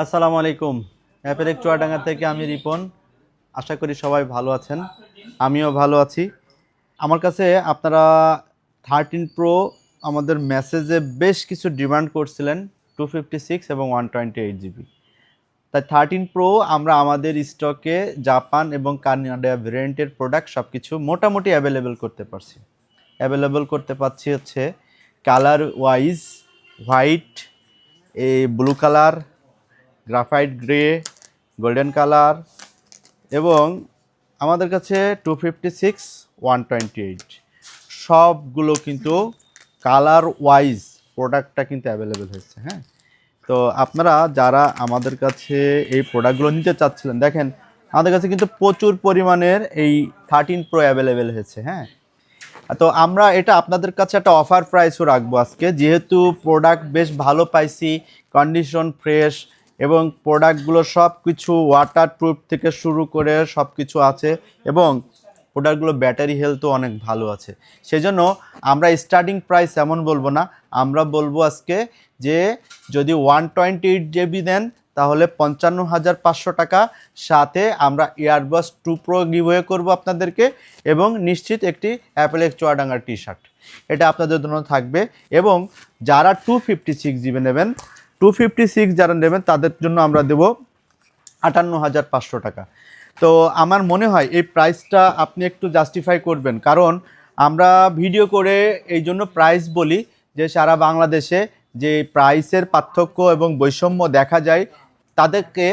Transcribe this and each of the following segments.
আসসালামু আলাইকুম। অ্যাপেলেক চুয়াডাঙ্গা থেকে আমি রিপন। আশা করি সবাই ভালো আছেন, আমিও ভালো আছি। আমার কাছে আপনারা 13 প্রো আমাদের মেসেজে বেশ কিছু ডিমান্ড করছিলেন, 256 এবং 128 জিবি। তাই 13 প্রো আমরা আমাদের স্টকে জাপান এবং কানাডা ভেরিয়েন্টের প্রোডাক্ট সব কিছু মোটামুটি অ্যাভেলেবেল করতে পারছি হচ্ছে কালার ওয়াইজ হোয়াইট, এই blue colour, graphite grey, golden colour এবং আমাদের কাছে 256 128 সবগুলো কিন্তু কালার ওয়াইজ প্রোডাক্টটা কিন্তু অ্যাভেলেবেল হয়েছে। হ্যাঁ, তো আপনারা যারা আমাদের কাছে এই প্রোডাক্টগুলো নিতে চাচ্ছিলেন, দেখেন আমাদের কাছে কিন্তু প্রচুর পরিমাণের এই 13 প্রো অ্যাভেলেবেল হয়েছে। হ্যাঁ, তো আমরা এটা আপনাদের কাছে একটা অফার প্রাইসও রাখবো আজকে, যেহেতু প্রোডাক্ট বেশ ভালো পাইছি, কন্ডিশন ফ্রেশ এবং প্রোডাক্টগুলো সব কিছু ওয়াটার প্রুফ থেকে শুরু করে সব কিছু আছে এবং প্রোডাক্টগুলো ব্যাটারি হেলথও অনেক ভালো আছে। সেজন্য আমরা স্টার্টিং প্রাইস এমন বলবো না, আমরা বলবো আজকে যে যদি 128 জিবি দেন তাহলে 55,500 টাকা, সাথে আমরা ইয়ারবাস 2 প্রো গিভওয়ে করবো আপনাদেরকে এবং নিশ্চিত একটি অ্যাপেলেক চুয়াডাঙ্গার টি শার্ট, এটা আপনাদের জন্য থাকবে। এবং যারা 256 জিবি নেবেন, 256 যারা নেবেন তাদের জন্য আমরা দেব 58,500 টাকা। তো আমার মনে হয় এই প্রাইসটা আপনি একটু জাস্টিফাই করবেন, কারণ আমরা ভিডিও করে এই জন্য প্রাইস বলি যে সারা বাংলাদেশে যে প্রাইসের পার্থক্য এবং বৈষম্য দেখা যায়, তাদেরকে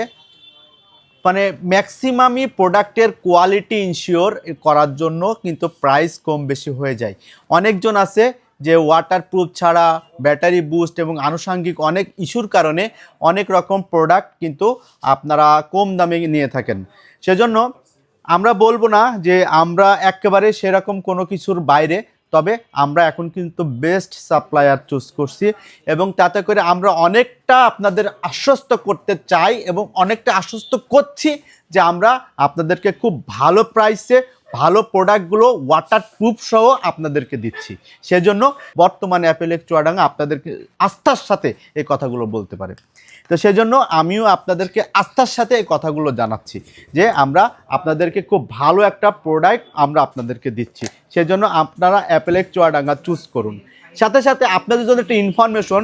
মানে ম্যাক্সিমামই প্রোডাক্টের কোয়ালিটি ইনশিওর করার জন্য কিন্তু প্রাইস কম বেশি হয়ে যায়। অনেকজন আছে যে ওয়াটারপ্রুফ ছাড়া, ব্যাটারি বুস্ট এবং আনুষঙ্গিক অনেক ইস্যুর কারণে অনেক রকম প্রোডাক্ট কিন্তু আপনারা কম দামে নিয়ে থাকেন। সেজন্য আমরা বলবো না যে আমরা একেবারে সেরকম কোনো কিছুর বাইরে, তবে আমরা এখন কিন্তু বেস্ট সাপ্লায়ার চুজ করছি এবং তাতে করে আমরা অনেকটা আপনাদের আশ্বস্ত করতে চাই এবং অনেকটা আশ্বস্ত করছি যে আমরা আপনাদেরকে খুব ভালো প্রাইসে ভালো প্রোডাক্টগুলো ওয়াটারপ্রুফ সহ আপনাদেরকে দিচ্ছি। সেজন্য বর্তমানে অ্যাপেলেক চুয়াডাঙ্গা আপনাদেরকে আস্থার সাথে এই কথাগুলো বলতে পারে। তো সেজন্য আমিও আপনাদেরকে আস্থার সাথে এই কথাগুলো জানাচ্ছি যে আমরা আপনাদেরকে খুব ভালো একটা প্রোডাক্ট আমরা আপনাদেরকে দিচ্ছি। সেজন্য আপনারা অ্যাপেলেক চুয়াডাঙ্গা চুজ করুন। সাথে সাথে আপনাদের জন্য একটা ইনফরমেশন,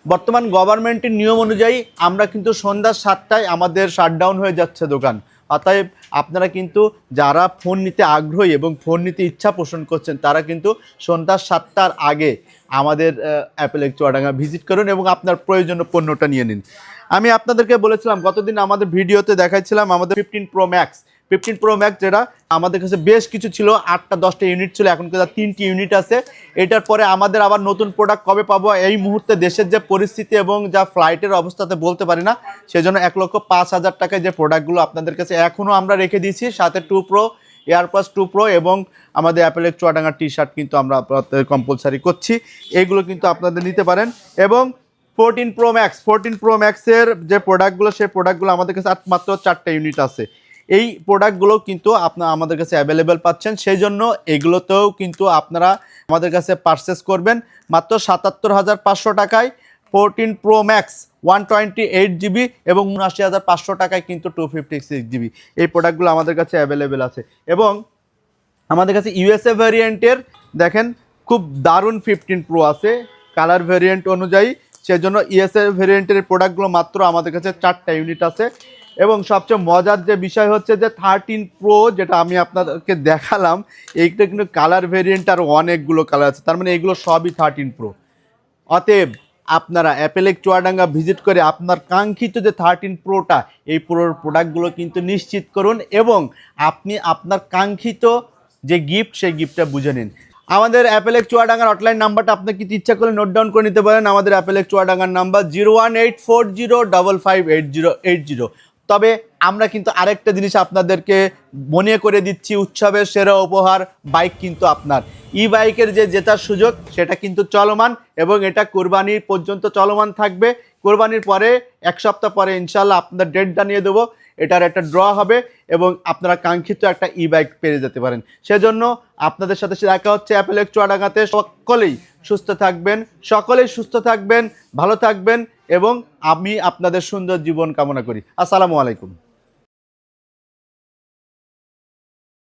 বর্তমান গভর্নমেন্টের নিয়ম অনুযায়ী আমরা কিন্তু সন্ধ্যা 7টায় আমাদের শাটডাউন হয়ে যাচ্ছে দোকান। অতএব আপনারা কিন্তু যারা ফোন নিতে আগ্রহী এবং ফোন নিতে ইচ্ছা পোষণ করছেন, তারা কিন্তু সন্ধ্যা 7টার আগে আমাদের অ্যাপেলেক চুয়াডাঙ্গা ভিজিট করুন এবং আপনার প্রয়োজনীয় পণ্যটা নিয়ে নিন। আমি আপনাদেরকে বলেছিলাম, গতদিন আমাদের ভিডিওতে দেখাচ্ছিলাম আমাদের 15 প্রো ম্যাক্স, যেটা আমাদের কাছে বেশ কিছু ছিল, 8টা-10টা ইউনিট ছিল, এখন কিন্তু 3টি ইউনিট আছে। এটার পরে আমাদের আবার নতুন প্রোডাক্ট কবে পাবো এই মুহূর্তে দেশের যে পরিস্থিতি এবং যা ফ্লাইটের অবস্থাতে বলতে পারি না, সেজন্য 1,05,000 টাকায় যে প্রোডাক্টগুলো আপনাদের কাছে এখনও আমরা রেখে দিয়েছি, সাথে 2 প্রো, এয়ারপাস 2 প্রো এবং আমাদের অ্যাপেলেক চুয়াডাঙ্গা টি শার্ট কিন্তু আমরা কম্পালসারি করছি, এইগুলো কিন্তু আপনাদের নিতে পারেন। এবং 14 প্রো ম্যাক্সের যে প্রোডাক্টগুলো, সেই প্রোডাক্টগুলো আমাদের কাছে মাত্র 4টা ইউনিট আছে। এই প্রোডাক্টগুলো কিন্তু আপনারা আমাদের কাছে অ্যাভেলেবেল পাচ্ছেন, সেই জন্য এগুলোতেও কিন্তু আপনারা আমাদের কাছে পারচেস করবেন মাত্র 77,500 টাকায়। 14 প্রো ম্যাক্স 128 জিবি এবং 79,500 টাকায় কিন্তু 256 জিবি এই প্রোডাক্টগুলো আমাদের কাছে অ্যাভেলেবেল আছে। এবং আমাদের কাছে ইউএসএ ভ্যারিয়েন্টের দেখেন খুব দারুণ 15 প্রো আছে কালার ভ্যারিয়েন্ট অনুযায়ী, সেজন্য ইউএসএ ভ্যারিয়েন্টের প্রোডাক্টগুলো মাত্র আমাদের কাছে 4টা ইউনিট আছে। এবং সবচেয়ে মজার যে বিষয় হচ্ছে যে 13 প্রো, যেটা আমি আপনাদেরকে দেখালাম, এইটা কিন্তু কালার ভ্যারিয়েন্ট আর অনেকগুলো কালার আছে, তার মানে এগুলো সবই 13 প্রো। অতএব আপনারা অ্যাপেলেক চুয়াডাঙ্গা ভিজিট করে আপনার কাঙ্ক্ষিত যে 13 প্রোটা, এই প্রোডাক্টগুলো কিন্তু নিশ্চিত করুন এবং আপনি আপনার কাঙ্ক্ষিত যে গিফট, সেই গিফটটা বুঝে নিন। আমাদের অ্যাপেলেক চুয়াডাঙ্গার হটলাইন নাম্বারটা আপনি কি ইচ্ছা করে নোট ডাউন করে নিতে পারেন। আমাদের অ্যাপেলেক চুয়াডাঙ্গার নাম্বার 01840558080। তবে আমরা কিন্তু আরেকটা জিনিস আপনাদেরকে মনে করে দিচ্ছি, উৎসবের সেরা উপহার বাইক কিন্তু আপনার। ই বাইকের যে জেতার সুযোগ, সেটা কিন্তু চলমান এবং এটা কোরবানির পর্যন্ত চলমান থাকবে। কোরবানির পরে 1 সপ্তাহ পরে ইনশাল্লাহ আপনাদের ডেট জানিয়ে দেবো, এটার একটা ড্র হবে এবং আপনারা কাঙ্ক্ষিত একটা ই বাইক পেয়ে যেতে পারেন। সেজন্য আপনাদের সাথে দেখা হচ্ছে অ্যাপেলেক চুয়াডাঙ্গাতে। সকলেই সুস্থ থাকবেন, ভালো থাকবেন এবং আমি আপনাদের সুন্দর জীবন কামনা করি। আসসালামু আলাইকুম।